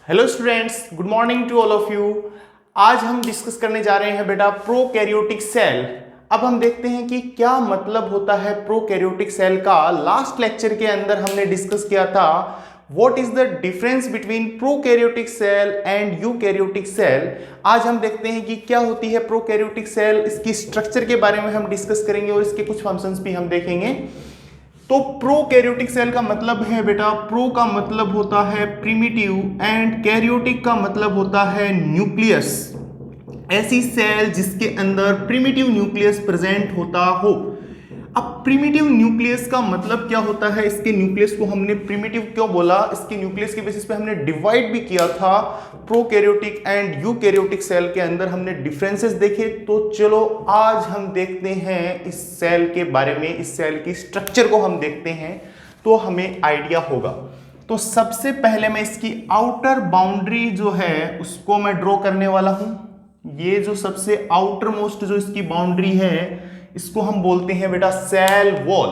Hello students, good morning to all of you. आज हम discuss करने जा रहे हैं बेटा प्रोकैरियोटिक सेल। अब हम देखते हैं कि क्या मतलब होता है प्रोकैरियोटिक सेल का। लास्ट लेक्चर के अंदर हमने डिस्कस किया था what is the difference between prokaryotic cell and eukaryotic cell. आज हम देखते हैं कि क्या होती है प्रोकैरियोटिक सेल, इसकी स्ट्रक्चर के बारे में हम डिस्कस करेंगे और इसके कुछ फंक्शंस भी हम देखेंगे। तो प्रोकैरियोटिक सेल का मतलब है बेटा, प्रो का मतलब होता है प्रिमिटिव एंड कैरियोटिक का मतलब होता है न्यूक्लियस। ऐसी सेल जिसके अंदर प्रिमिटिव न्यूक्लियस प्रेजेंट होता हो। अब प्रिमिटिव न्यूक्लियस का मतलब क्या होता है, इसके न्यूक्लियस को हमने प्रिमिटिव क्यों बोला, इसके न्यूक्लियस के बेसिस पे हमने डिवाइड भी किया था प्रोकैरियोटिक एंड यूकैरियोटिक सेल के अंदर हमने डिफरेंसेस देखे। तो चलो आज हम देखते हैं इस सेल के बारे में, इस सेल की स्ट्रक्चर को हम देखते हैं तो हमें आइडिया होगा। तो सबसे पहले मैं इसकी आउटर बाउंड्री जो है उसको मैं ड्रॉ करने वाला हूं। ये जो सबसे आउटर मोस्ट जो इसकी बाउंड्री है इसको हम बोलते हैं बेटा सेल वॉल।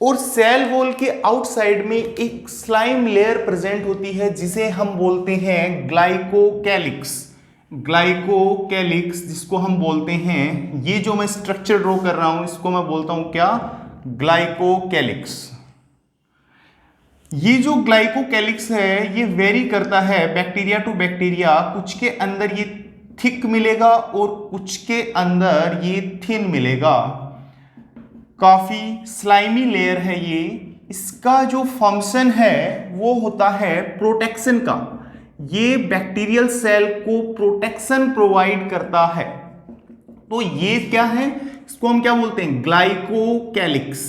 और सेल वॉल के आउटसाइड में एक स्लाइम लेयर प्रेजेंट होती है जिसे हम बोलते हैं ग्लाइकोकैलिक्स। ग्लाइकोकैलिक्स जिसको हम बोलते हैं, ये जो मैं स्ट्रक्चर ड्रॉ कर रहा हूं इसको मैं बोलता हूं क्या, ग्लाइकोकैलिक्स। ये जो ग्लाइकोकैलिक्स है ये वेरी करता है बैक्टीरिया टू बैक्टीरिया। कुछ के अंदर ये थिक मिलेगा और कुछ के अंदर ये थिन मिलेगा। काफी स्लाइमी लेयर है ये। इसका जो फंक्शन है वो होता है प्रोटेक्शन का। ये बैक्टीरियल सेल को प्रोटेक्शन प्रोवाइड करता है। तो ये क्या है, इसको हम क्या बोलते हैं, ग्लाइकोकैलिक्स।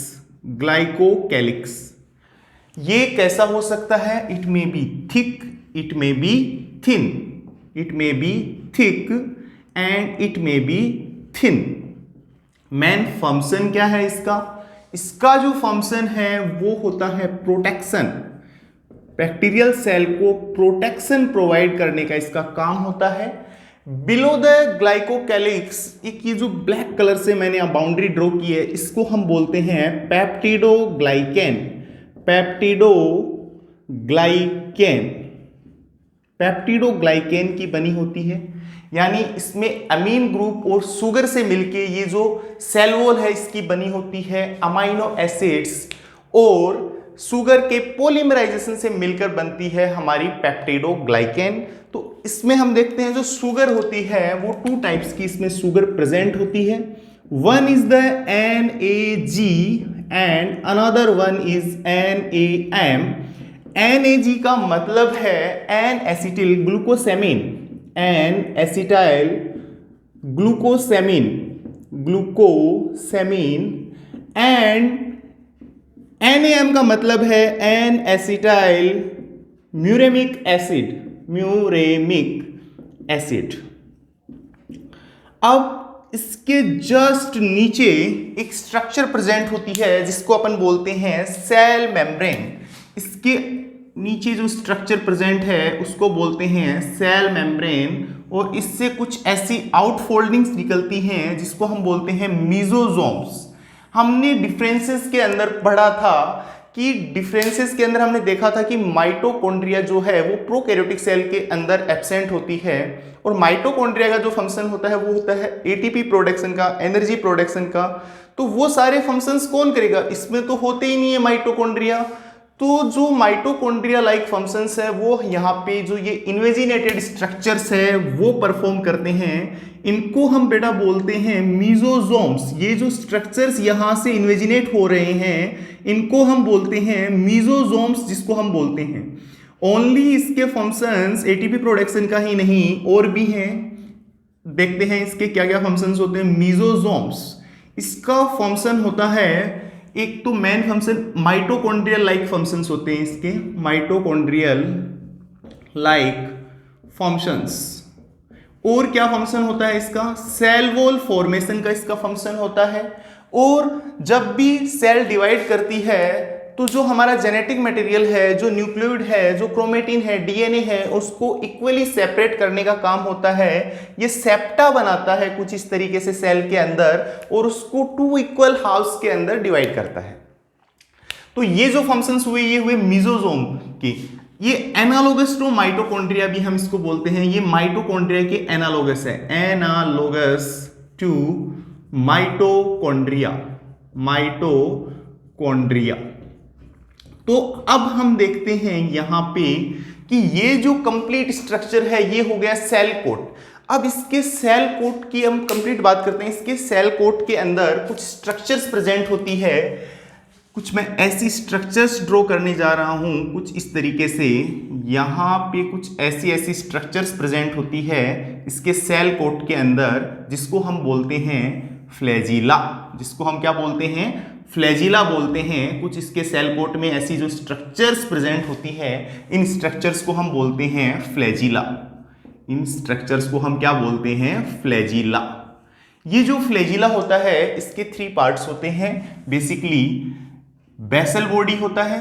ग्लाइकोकैलिक्स ये कैसा हो सकता है, it may be thick, it may be thin, it may be thick and it may be thin. Main function क्या है इसका, इसका जो फंक्शन है वो होता है प्रोटेक्शन। बैक्टीरियल सेल को प्रोटेक्शन प्रोवाइड करने का इसका काम होता है। बिलो द ग्लाइकोकैलिक्स एक ये जो ब्लैक कलर से मैंने यहां बाउंड्री ड्रॉ की है इसको हम बोलते हैं पेप्टिडोग्लाइकेन। पेप्टिडोग्लाइकेन पेप्टिडोग्लाइकेन की बनी होती है, यानी इसमें अमीन ग्रुप और शुगर से मिलके ये जो सेल वॉल है इसकी बनी होती है अमाइनो एसिड्स और शुगर के पॉलीमराइजेशन से मिलकर बनती है हमारी पेप्टिडोग्लाइकेन। तो इसमें हम देखते हैं जो शुगर होती है वो टू टाइप्स की इसमें शुगर प्रेजेंट होती है। One is the NAG and another one is NAM। NAG का मतलब है N acetyl glucosamine, N acetyl glucosamine, glucosamine. And NAM का मतलब है N acetyl muramic acid, muramic acid. अब इसके जस्ट नीचे एक स्ट्रक्चर प्रेजेंट होती है जिसको अपन बोलते हैं सेल मेम्ब्रेन। इसके नीचे जो स्ट्रक्चर प्रेजेंट है उसको बोलते हैं सेल मेम्ब्रेन और इससे कुछ ऐसी आउटफोल्डिंग्स निकलती हैं जिसको हम बोलते हैं मीजोजोम्स। हमने डिफरेंसेस के अंदर पढ़ा था कि डिफरेंसेस के अंदर हमने देखा था कि माइटोकॉन्ड्रिया जो है वो प्रोकैरियोटिक सेल के अंदर एब्सेंट होती है और माइटोकॉन्ड्रिया का जो फंक्शन होता है वो होता है एटीपी प्रोडक्शन का, एनर्जी प्रोडक्शन का। तो वो सारे फंक्शंस कौन करेगा, इसमें तो होते ही नहीं है माइटोकॉन्ड्रिया। तो जो माइटोकॉन्ड्रिया लाइक फंक्शंस है वो यहाँ पे जो ये इन्वेजिनेटेड स्ट्रक्चर्स है वो परफॉर्म करते हैं। इनको हम बेटा बोलते हैं मीजोजोम्स। ये जो स्ट्रक्चर्स यहाँ से इन्वेजिनेट हो रहे हैं इनको हम बोलते हैं मीजोजोम्स, जिसको हम बोलते हैं। ओनली इसके फंक्शंस एटीपी प्रोडक्शन का ही नहीं और भी हैं। देखते हैं इसके क्या क्या फंक्शंस होते हैं मीजोजोम्स। इसका फंक्शन होता है, एक तो main function mitochondrial like functions होते हैं इसके, माइटोकॉन्ड्रियल लाइक फंक्शंस। और क्या फंक्शन होता है इसका, सेल वॉल फॉर्मेशन का इसका फंक्शन होता है। और जब भी सेल डिवाइड करती है तो जो हमारा जेनेटिक मटेरियल है, जो न्यूक्लियोइड है, जो क्रोमेटिन है, डीएनए है, उसको इक्वली सेपरेट करने का काम होता है। ये सेप्टा बनाता है कुछ इस तरीके से सेल के अंदर और उसको टू इक्वल हाफ्स के अंदर डिवाइड करता है। तो ये जो फंक्शंस हुए ये हुए मीजोजोम की। ये एनालोगस टू माइटोकॉन्ड्रिया भी हम इसको बोलते हैं, ये माइटोकॉन्ड्रिया के एनालोगस है, एनालोगस टू माइटोकॉन्ड्रिया, माइटोकॉन्ड्रिया। तो अब हम देखते हैं यहां पे कि ये जो कंप्लीट स्ट्रक्चर है ये हो गया सेल कोट। अब इसके सेल कोट की हम कंप्लीट बात करते हैं। इसके सेल कोट के अंदर कुछ स्ट्रक्चर्स प्रेजेंट होती है, कुछ मैं ऐसी स्ट्रक्चर्स ड्रॉ करने जा रहा हूं कुछ इस तरीके से। यहां पे कुछ ऐसी ऐसी स्ट्रक्चर्स प्रेजेंट होती है इसके सेल कोट के अंदर, जिसको हम बोलते हैं फ्लैजिला, जिसको हम क्या बोलते हैं, फ्लैजिला बोलते हैं। कुछ इसके सेल कोट में ऐसी जो स्ट्रक्चर्स प्रेजेंट होती है, इन स्ट्रक्चर्स को हम बोलते हैं फ्लैजिला। इन स्ट्रक्चर्स को हम क्या बोलते हैं, फ्लैजिला। ये जो फ्लैजिला होता है इसके 3 पार्ट्स होते हैं बेसिकली। बेसल बॉडी होता है,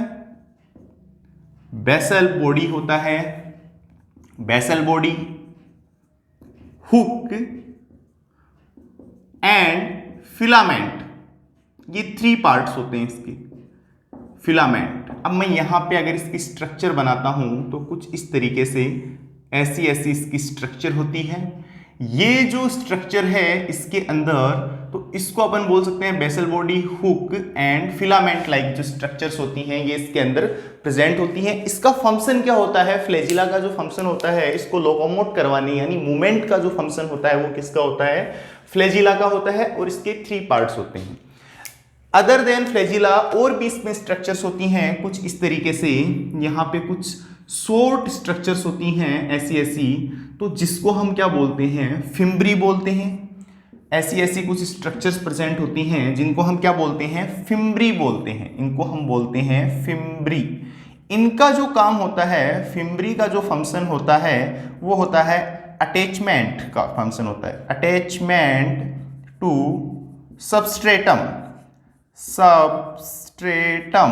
बेसल बॉडी होता है, basal body, hook and filament, ये 3 पार्ट्स होते हैं इसके, फिलामेंट। अब मैं यहां पे अगर इसकी स्ट्रक्चर बनाता हूं तो कुछ इस तरीके से ऐसी ऐसी इसकी स्ट्रक्चर होती है। ये जो स्ट्रक्चर है इसके अंदर, तो इसको अपन बोल सकते हैं basal body, hook and filament like जो स्ट्रक्चर्स होती हैं ये इसके अंदर प्रेजेंट होती हैं। इसका फंक्शन क्या होता है, फ्लैजिला का जो फंक्शन होता है इसको लोकोमोट करवाने, यानी मूवमेंट का जो फंक्शन होता है वो किसका होता है, फ्लैजिला का होता है। और इसके 3 पार्ट्स होते हैं। अदर देन फ्लैजिला और भी इसमें स्ट्रक्चर्स होती हैं कुछ इस तरीके से। यहाँ पे कुछ शॉर्ट स्ट्रक्चर्स होती हैं ऐसी ऐसी, तो जिसको हम क्या बोलते हैं, फिम्ब्री बोलते हैं। ऐसी ऐसी कुछ स्ट्रक्चर्स प्रेजेंट होती हैं जिनको हम क्या बोलते हैं, फिम्ब्री बोलते हैं। इनको हम बोलते हैं फिम्ब्री। इनका जो काम होता है, फिम्ब्री का जो फंक्शन होता है वो होता है अटैचमेंट का फंक्शन होता है, अटैचमेंट टू सबस्ट्रेटम, सबस्ट्रेटम।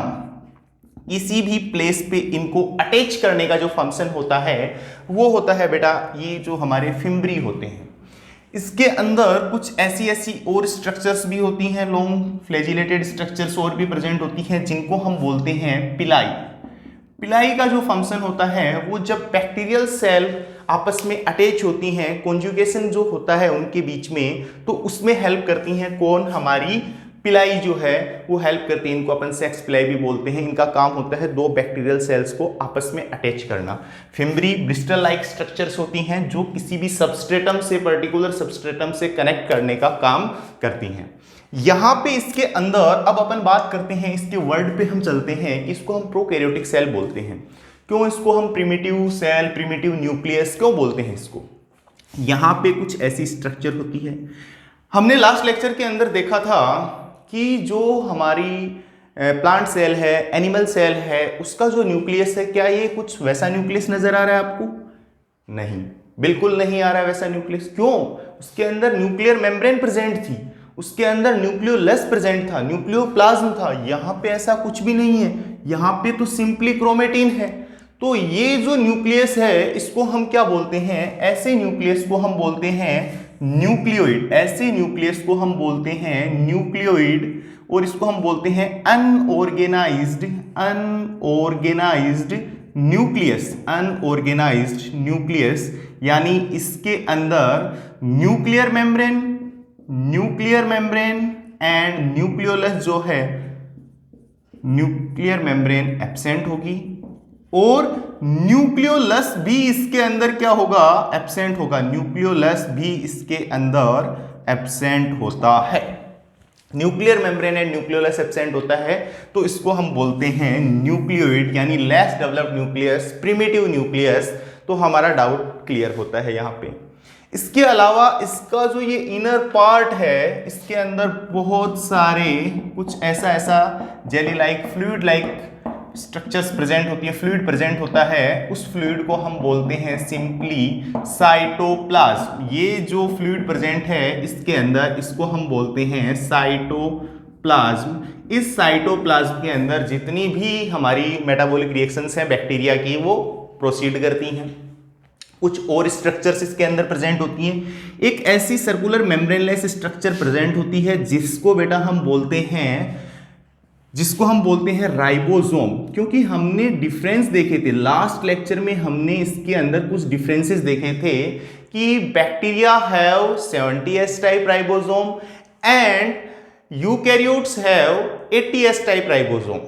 किसी भी प्लेस पे इनको अटैच करने का जो फंक्शन होता है वो होता है बेटा ये जो हमारे फिम्ब्री होते हैं। इसके अंदर कुछ ऐसी ऐसी और स्ट्रक्चर्स भी होती हैं, लॉन्ग फ्लैजिलेटेड स्ट्रक्चर्स और भी प्रेजेंट होती हैं जिनको हम बोलते हैं पिलाई। पिलाई का जो फंक्शन होता है वो जब बैक्टीरियल सेल आपस में अटैच होती हैं, कॉन्जुगेशन जो होता है उनके बीच में, तो उसमें हेल्प करती हैं कौन, हमारी पिलाई जो है वो हेल्प करती है। इनको अपन सेक्स पिलाई भी बोलते हैं। इनका काम होता है 2 बैक्टीरियल सेल्स को आपस में अटैच करना। फिम्ब्री ब्रिस्टल लाइक स्ट्रक्चर्स होती हैं जो किसी भी सबस्ट्रेटम से, पर्टिकुलर सबस्ट्रेटम से कनेक्ट करने का काम करती हैं। यहां पे इसके अंदर अब अपन बात करते हैं, इसके वर्ड पे हम चलते हैं कि इसको हम प्रोकैरियोटिक सेल बोलते हैं। क्यों इसको हम प्रिमिटिव सेल, प्रिमिटिव न्यूक्लियस क्यों बोलते हैं इसको? यहां पे कुछ ऐसी स्ट्रक्चर होती है। हमने लास्ट लेक्चर के अंदर देखा था कि जो हमारी प्लांट सेल है, एनिमल सेल है, उसका जो न्यूक्लियस है, क्या ये कुछ वैसा न्यूक्लियस नजर आ रहा है आपको? नहीं, बिल्कुल नहीं आ रहा है वैसा न्यूक्लियस। क्यों? उसके अंदर न्यूक्लियर मेम्ब्रेन प्रेजेंट थी, उसके अंदर न्यूक्लियोलस प्रेजेंट था, न्यूक्लियोप्लाज्म था। यहां पे ऐसा कुछ भी नहीं है, यहां पे तो सिंपली क्रोमेटिन है। तो ये जो न्यूक्लियस है इसको हम क्या बोलते हैं, ऐसे न्यूक्लियस को हम बोलते हैं न्यूक्लियोइड। ऐसे न्यूक्लियस को हम बोलते हैं न्यूक्लियोइड, और इसको हम बोलते हैं unorganised, unorganised nucleus, unorganised nucleus. यानी इसके अंदर nuclear membrane, nuclear membrane and nucleolus जो है, न्यूक्लियर मेम्ब्रेन एब्सेंट होगी और न्यूक्लियोलस भी इसके अंदर क्या होगा, एब्सेंट होगा। न्यूक्लियोलस भी इसके अंदर एब्सेंट होता है। Nuclear membrane and nucleolus absent होता है तो इसको हम बोलते हैं न्यूक्लियोइड, यानी less developed nucleus, primitive nucleus. तो हमारा डाउट क्लियर होता है यहाँ पे। इसके अलावा इसका जो ये इनर पार्ट है, इसके अंदर बहुत सारे कुछ ऐसा jelly like, fluid like structures present होती है, फ्लूइड प्रेजेंट होता है। उस फ्लूइड को हम बोलते हैं सिंपली साइटोप्लाज्म। ये जो फ्लूइड प्रेजेंट है इसके अंदर, इसको हम बोलते हैं साइटोप्लाज्म। इस साइटोप्लाज्म के अंदर जितनी भी हमारी मेटाबॉलिक रिएक्शंस हैं बैक्टीरिया की, वो प्रोसीड करती हैं। कुछ और स्ट्रक्चर्स इसके अंदर प्रेजेंट होती हैं। एक ऐसी सर्कुलर मेम्ब्रेनलेस स्ट्रक्चर प्रेजेंट होती है जिसको बेटा हम बोलते हैं जिसको हम बोलते हैं राइबोसोम। क्योंकि हमने डिफरेंस देखे थे लास्ट लेक्चर में, हमने इसके अंदर कुछ डिफरेंसेस देखे थे कि bacteria have 70S type ribosome and eukaryotes have 80S type ribosome.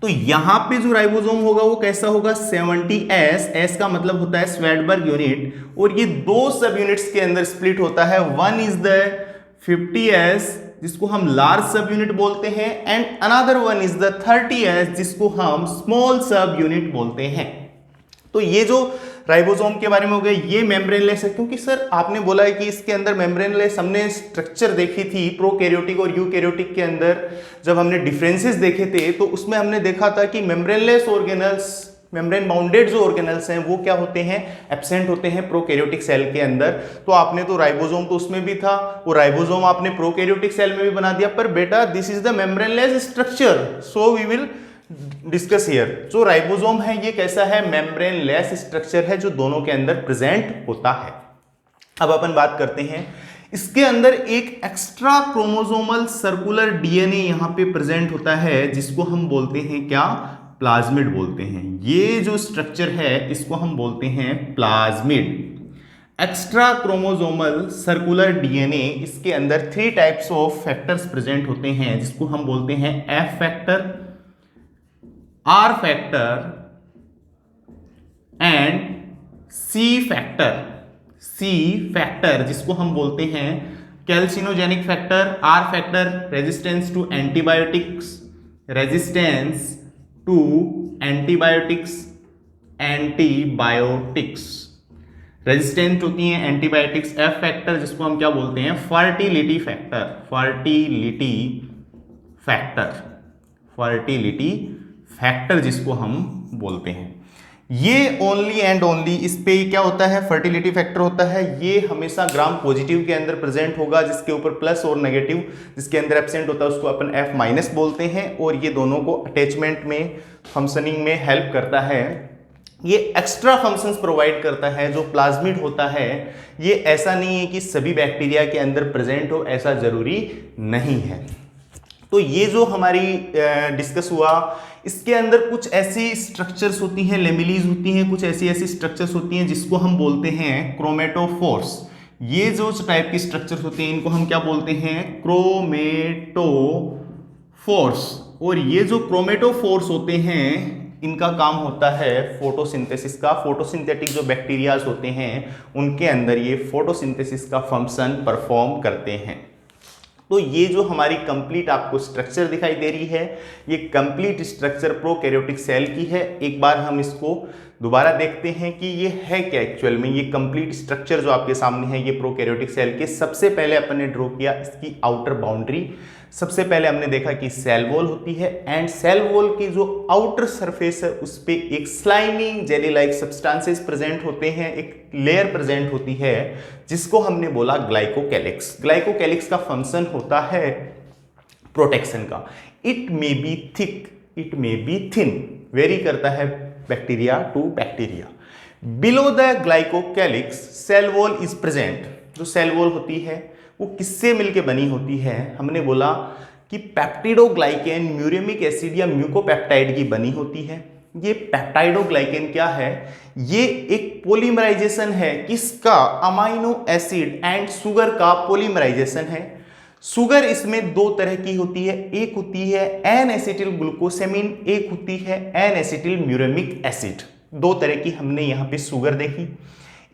तो यहां पे जो राइबोसोम होगा वो कैसा होगा, 70S। एस का मतलब होता है स्वेडबर्ग यूनिट, और ये दो सब यूनिट्स के अंदर स्प्लिट होता है। वन इज द 50S जिसको हम लार्ज सब यूनिट बोलते हैं, and another one is the 30S जिसको हम स्मॉल सब यूनिट बोलते हैं। तो ये जो राइबोसोम के बारे में हो गया, ये मेम्ब्रेनलेस है। क्योंकि सर आपने बोला है कि इसके अंदर मेम्ब्रेनलेस, हमने स्ट्रक्चर देखी थी प्रोकैरियोटिक और यूकैरियोटिक के अंदर जब हमने डिफरेंसेस देखे थे, तो उसमें हमने देखा था कि मेम्ब्रेनलेस ऑर्गेनल्स, मेम्ब्रेन बाउंडेड जो ऑर्गेनल्स हैं वो क्या होते हैं, एब्सेंट होते हैं प्रोकैरियोटिक सेल के अंदर। तो आपने तो राइबोसोम तो उसमें भी था, वो राइबोसोम आपने प्रोकैरियोटिक सेल में भी बना दिया। पर बेटा this is the membraneless structure, so we will discuss here. जो राइबोसोम है ये कैसा है, मेम्ब्रेनलेस स्ट्रक्चर है जो दोनों के अंदर प्रेजेंट होता है। अब अपन बात करते हैं, इसके अंदर एक एक्स्ट्रा क्रोमोसोमल सर्कुलर डीएनए यहां पे प्रेजेंट होता है, जिसको हम बोलते हैं क्या, प्लाज्मिड बोलते हैं। ये जो स्ट्रक्चर है इसको हम बोलते हैं plasmid. Extra chromosomal circular DNA, इसके अंदर 3 टाइप्स ऑफ फैक्टर्स प्रेजेंट होते हैं, जिसको हम बोलते हैं F factor, R factor and C factor. C factor जिसको हम बोलते हैं colicinogenic factor, R factor resistance to antibiotics, resistance to antibiotics, antibiotics resistant होती हैं एंटीबायोटिक्स। एफ फैक्टर जिसको हम क्या बोलते हैं, fertility factor, fertility factor, fertility factor जिसको हम बोलते हैं। ये ओनली एंड ओनली इस पे क्या होता है, फर्टिलिटी फैक्टर होता है। ये हमेशा ग्राम पॉजिटिव के अंदर प्रेजेंट होगा, जिसके ऊपर प्लस और नेगेटिव जिसके अंदर एब्सेंट होता है उसको अपन F माइनस बोलते हैं। और ये दोनों को अटैचमेंट में, फंक्शनिंग में हेल्प करता है। ये एक्स्ट्रा फंक्शंस प्रोवाइड करता है। जो प्लाज्मिड होता है ये ऐसा नहीं है कि सभी बैक्टीरिया के अंदर प्रेजेंट हो, ऐसा जरूरी नहीं है। तो ये जो हमारी डिस्कस हुआ, इसके अंदर कुछ ऐसी स्ट्रक्चर्स होती हैं, लेमिलीज होती हैं, कुछ ऐसी स्ट्रक्चर्स होती हैं जिसको हम बोलते हैं क्रोमेटोफोर्स। ये जो टाइप की स्ट्रक्चर्स होती हैं इनको हम क्या बोलते हैं, क्रोमेटोफोर्स। और ये जो क्रोमेटोफोर्स होते हैं इनका काम होता है फोटोसिंथेसिस का। फोटोसिंथेटिक जो बैक्टीरियाज होते हैं उनके अंदर ये फोटोसिंथेसिस का फंक्शन परफॉर्म करते हैं। तो ये जो हमारी कंप्लीट आपको स्ट्रक्चर दिखाई दे रही है, ये कंप्लीट स्ट्रक्चर प्रोकैरियोटिक सेल की है। एक बार हम इसको दोबारा देखते हैं कि ये है क्या एक्चुअल में। ये कंप्लीट स्ट्रक्चर जो आपके सामने है ये प्रोकैरियोटिक सेल के, सबसे पहले अपन ने ड्रॉ किया इसकी आउटर बाउंड्री। सबसे पहले हमने देखा कि सेल वॉल होती है, एंड सेल वॉल की जो आउटर सरफेस है उस पे एक स्लाइमिंग जेली लाइक सब्सटेंसेस प्रेजेंट होते हैं, एक लेयर प्रेजेंट होती है जिसको हमने बोला ग्लाइकोकैलिक्स। ग्लाइकोकैलिक्स का फंक्शन होता है प्रोटेक्शन का। It may be thick, it may be thin, vary करता है bacteria to bacteria. Below the glycocalyx cell wall is present. जो सेल वॉल होती है वो किससे मिलके बनी होती है, हमने बोला कि पेप्टिडोग्लाइकेन, म्यूरेमिक एसिड या म्यूकोपेप्टाइड की बनी होती है। ये पेप्टाइडोग्लाइकेन क्या है, ये एक पॉलीमराइजेशन है किसका, अमाइनो एसिड एंड शुगर का पॉलीमराइजेशन है। शुगर इसमें दो तरह की होती है, एक होती है एन एसिटिल ग्लूकोसेमिन, एक होती है एन एसिटिल म्यूरेमिक एसिड। दो तरह की हमने यहाँ पे शुगर देखी।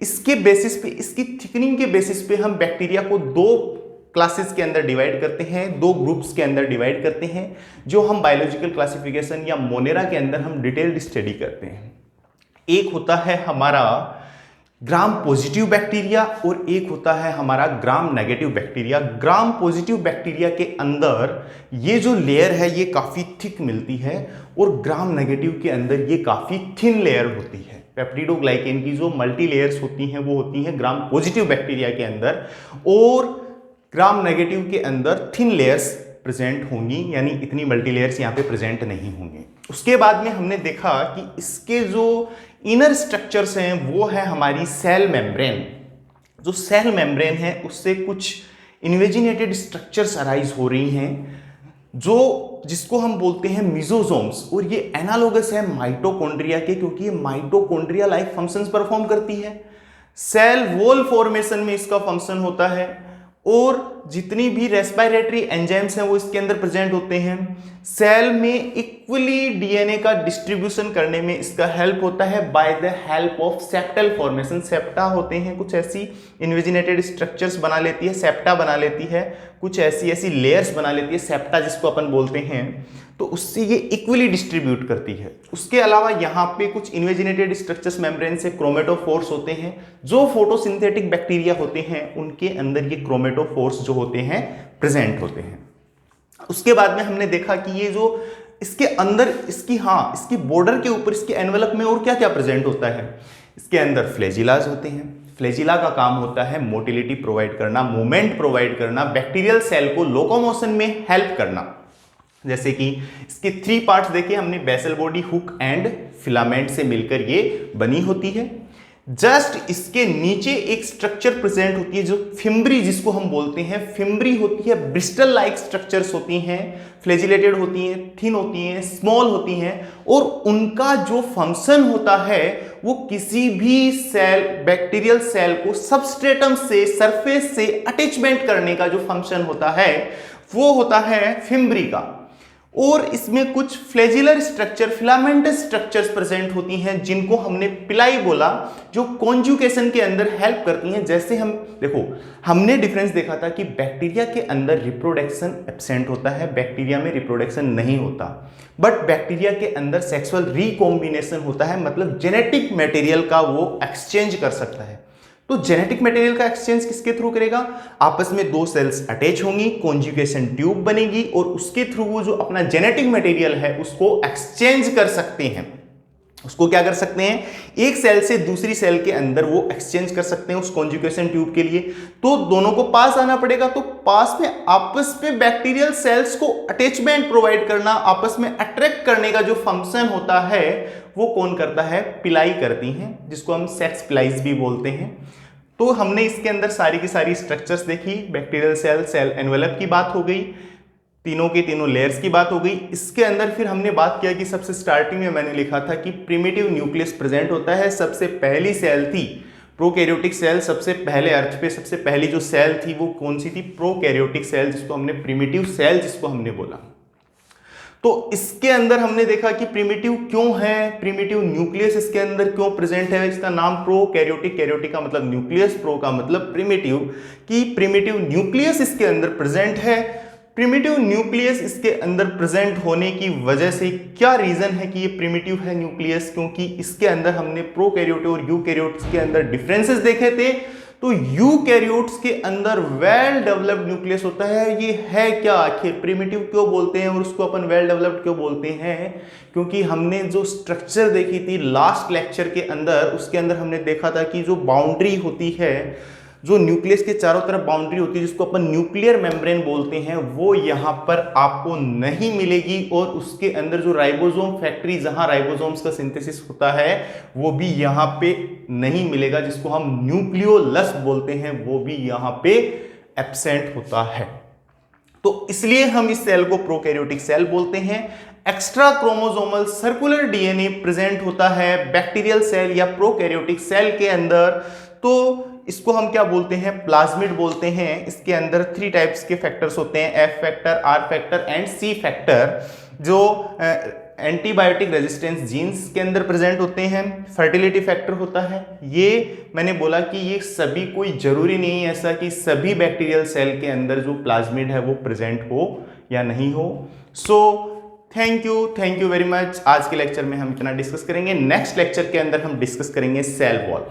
इसके बेसिस पे, इसकी थिकनिंग के बेसिस पे हम बैक्टीरिया को दो क्लासेस के अंदर डिवाइड करते हैं, दो ग्रुप्स के अंदर डिवाइड करते हैं, जो हम बायोलॉजिकल क्लासिफिकेशन या मोनेरा के अंदर हम डिटेल्ड स्टडी करते हैं। एक होता है हमारा ग्राम पॉजिटिव बैक्टीरिया और एक होता है हमारा gram negative bacteria. Gram positive bacteria के अंदर ये जो लेयर है ये काफ़ी थिक मिलती है, और ग्राम नेगेटिव के अंदर ये काफ़ी थिन लेयर होती है। पेप्टिडोग्लाइकेन की जो मल्टी लेयर्स होती हैं वो होती हैं ग्राम पॉजिटिव बैक्टीरिया के अंदर, और ग्राम नेगेटिव के अंदर थिन लेयर्स प्रेजेंट होंगी, यानी इतनी मल्टी लेयर्स यहाँ पे प्रेजेंट नहीं होंगे। उसके बाद में हमने देखा कि इसके जो इनर स्ट्रक्चर्स हैं वो है हमारी सेल मेम्ब्रेन। जो सेल मेम्ब्रेन है उससे कुछ इन्वेजिनेटेड स्ट्रक्चर्स अराइज हो रही हैं, जो जिसको हम बोलते हैं मिजोसोम्स, और ये एनालोगस है माइटोकॉन्ड्रिया के, क्योंकि ये माइटोकॉन्ड्रिया लाइक फंक्शंस परफॉर्म करती है। सेल वॉल फॉर्मेशन में इसका फंक्शन होता है, और जितनी भी रेस्पिरेटरी एंजाइम्स हैं वो इसके अंदर प्रेजेंट होते हैं। सेल में इक्वली डीएनए का डिस्ट्रीब्यूशन करने में इसका हेल्प होता है by the help of septal formation. Septa होते हैं कुछ ऐसी इन्वेजिनेटेड स्ट्रक्चर्स बना लेती है, सेप्टा बना लेती है, कुछ ऐसी लेयर्स बना लेती है सेप्टा जिसको अपन बोलते हैं, तो उससे ये इक्वली डिस्ट्रीब्यूट करती है। उसके अलावा यहाँ पे कुछ इन्वेजिनेटेड स्ट्रक्चर्स मेम्ब्रेन से क्रोमेटोफोर्स होते हैं, जो फोटोसिंथेटिक बैक्टीरिया होते हैं उनके अंदर ये क्रोमेटोफोर्स जो होते हैं प्रेजेंट होते हैं। उसके बाद में हमने देखा कि ये जो इसके अंदर इसकी बॉर्डर के ऊपर इसके एनवेलप में और क्या क्या प्रेजेंट होता है। इसके अंदर फ्लैजिलाज होते हैं। फ्लैजिला का काम होता है मोटिलिटी प्रोवाइड करना, मूवमेंट प्रोवाइड करना, बैक्टीरियल सेल को लोकोमोशन में हेल्प करना। जैसे कि इसके 3 पार्ट्स देखिए हमने, basal body, hook and filament से मिलकर ये बनी होती है। जस्ट इसके नीचे एक स्ट्रक्चर प्रेजेंट होती है जो फिम्ब्री जिसको हम बोलते हैं। फिम्ब्री होती है ब्रिस्टल लाइक स्ट्रक्चर्स होती हैं, फ्लैजिलेटेड होती हैं, थिन होती हैं, स्मॉल होती हैं, और उनका जो फंक्शन होता है वो किसी भी सेल, बैक्टीरियल सेल को सबस्ट्रेटम से, सरफेस से अटैचमेंट करने का जो फंक्शन होता है वो होता है फिम्ब्री का। और इसमें कुछ flagellar structure, filamentous structures present होती हैं जिनको हमने पिलाई बोला, जो कॉन्जुगेशन के अंदर हेल्प करती हैं। जैसे हम देखो, हमने डिफरेंस देखा था कि बैक्टीरिया के अंदर रिप्रोडक्शन एब्सेंट होता है, बैक्टीरिया में रिप्रोडक्शन नहीं होता, बट बैक्टीरिया के अंदर सेक्सुअल रिकॉम्बिनेशन होता है, मतलब जेनेटिक मटेरियल का वो एक्सचेंज कर सकता है। तो जेनेटिक मटेरियल का एक्सचेंज किसके थ्रू करेगा? आपस में 2 सेल्स अटैच होंगी, कॉन्जुगेशन ट्यूब बनेगी, और उसके थ्रू वो जो अपना जेनेटिक मटेरियल है उसको एक्सचेंज कर सकते हैं। उसको क्या कर सकते हैं? एक सेल से दूसरी सेल के अंदर वो एक्सचेंज कर सकते हैं उस कॉन्जुगेशन ट्यूब के लिए। तो दोनों को पास आना पड़ेगा, तो पास में आपस में बैक्टीरियल सेल्स को अटैचमेंट प्रोवाइड करना, आपस में अट्रैक्ट करने का जो फंक्शन होता है वो कौन करता है? पिलाई करती हैं, जिसको हम सेक्स पिलाइज भी बोलते हैं। तो हमने इसके अंदर सारी की सारी स्ट्रक्चर्स देखी। बैक्टीरियल सेल, सेल एनवेलप की बात हो गई, तीनों के तीनों लेयर्स की बात हो गई। इसके अंदर फिर हमने बात किया कि सबसे स्टार्टिंग में मैंने लिखा था कि प्रिमिटिव न्यूक्लियस प्रेजेंट होता है। सबसे पहली सेल थी प्रोकैरियोटिक सेल, सबसे पहले अर्थ पे सबसे पहली जो सेल थी वो कौन सी थी? प्रोकैरियोटिक सेल, जिसको हमने प्रिमिटिव सेल जिसको हमने बोला। तो इसके अंदर हमने देखा कि प्रिमिटिव क्यों है, प्रिमिटिव न्यूक्लियस इसके अंदर क्यों प्रेजेंट है। इसका नाम प्रोकैरियोटिक, कैरियोटिक का मतलब न्यूक्लियस, प्रो का मतलब प्रिमिटिव, कि प्रिमिटिव न्यूक्लियस इसके अंदर प्रेजेंट है। प्रिमिटिव न्यूक्लियस इसके अंदर प्रेजेंट होने की वजह से क्या रीजन है कि ये प्रिमिटिव है न्यूक्लियस? क्योंकि इसके अंदर हमने प्रोकैरियोट और यूकैरियोट्स के अंदर डिफरेंसेस देखे थे। तो यूकैरियोट्स के अंदर वेल डेवलप्ड न्यूक्लियस होता है। ये है क्या आखिर? प्रिमिटिव क्यों बोलते हैं और उसको अपन वेल डेवलप्ड क्यों बोलते हैं? क्योंकि हमने जो स्ट्रक्चर देखी थी लास्ट लेक्चर के अंदर, उसके अंदर हमने देखा था कि जो बाउंड्री होती है, जो न्यूक्लियस के चारों तरफ बाउंड्री होती है, जिसको अपन न्यूक्लियर मेम्ब्रेन बोलते हैं, वो यहाँ पर आपको नहीं मिलेगी। और उसके अंदर जो राइबोसोम फैक्ट्री, जहाँ राइबोसोम्स का सिंथेसिस होता है, वो भी यहाँ पे नहीं मिलेगा, जिसको हम न्यूक्लियोलस बोलते हैं, वो भी यहाँ पे एब्सेंट होता है। तो इसलिए हम इस सेल को प्रोकैरियोटिक सेल बोलते हैं। Extra chromosomal circular DNA present होता है बैक्टीरियल सेल या प्रोकैरियोटिक सेल के अंदर। तो इसको हम क्या बोलते हैं? प्लाज्मिड बोलते हैं। इसके अंदर 3 टाइप्स के फैक्टर्स होते हैं, F factor, R factor and C factor, जो एंटीबायोटिक रेजिस्टेंस जीन्स के अंदर प्रेजेंट होते हैं। फर्टिलिटी फैक्टर होता है। ये मैंने बोला कि ये सभी, कोई जरूरी नहीं है ऐसा कि सभी बैक्टीरियल सेल के अंदर जो प्लाज्मिड है वो प्रेजेंट हो या नहीं हो। So thank you very much. आज के लेक्चर में हम इतना डिस्कस करेंगे। नेक्स्ट लेक्चर के अंदर हम डिस्कस करेंगे सेल वॉल।